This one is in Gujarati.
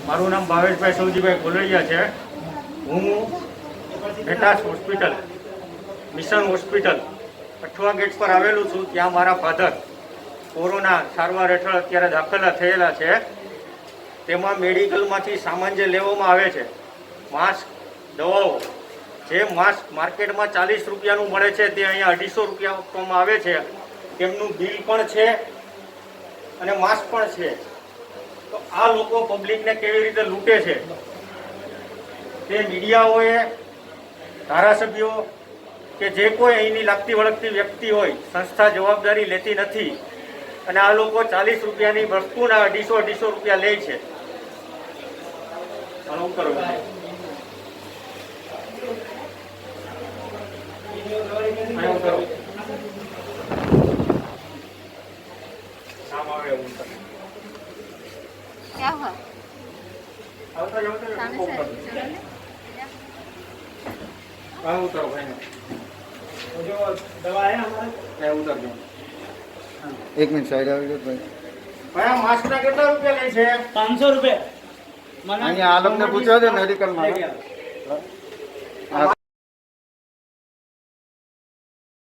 મારું નામ ભાવેશભાઈ સૌજીભાઈ ગોલરિયા છે. હું ભેટાસ hospital, mission hospital Athwa gate પર આવેલું છું. ત્યાં મારા ફાધર કોરોના સારવાર હેઠળ અત્યારે દાખલ થયેલા છે. તેમાં મેડિકલમાંથી સામાન જે લેવામાં આવે છે, માસ્ક, દવાઓ, જે માસ્ક માર્કેટમાં 40 રૂપિયાનું મળે છે તે અહીંયા 250 રૂપિયા આપવામાં આવે છે. તેમનું બિલ પણ છે અને માસ્ક પણ છે. તો આ લોકો પબ્લિકને કેવી રીતે લૂંટે છે તે મીડિયાઓએ, ધારાસભ્યો કે જે કોઈ અહીંની લાગતી વળગતી વ્યક્તિ હોય, સંસ્થા જવાબદારી લેતી નથી અને આ લોકો 40 રૂપિયાની વસ્તુના 250 રૂપિયા લે છે. શું કરો? क्या हुआ? उतरो भाई, जो दवा है हमारे उतर जाओ. एक मिनट साइड આવી જાઓ ભાઈ. ભાઈ આ માસ્ક ના કેટલા રૂપિયા લે છે? 500 રૂપિયા. અહીંયા આ લોકોને પૂછવા દે મેડિકલ માં.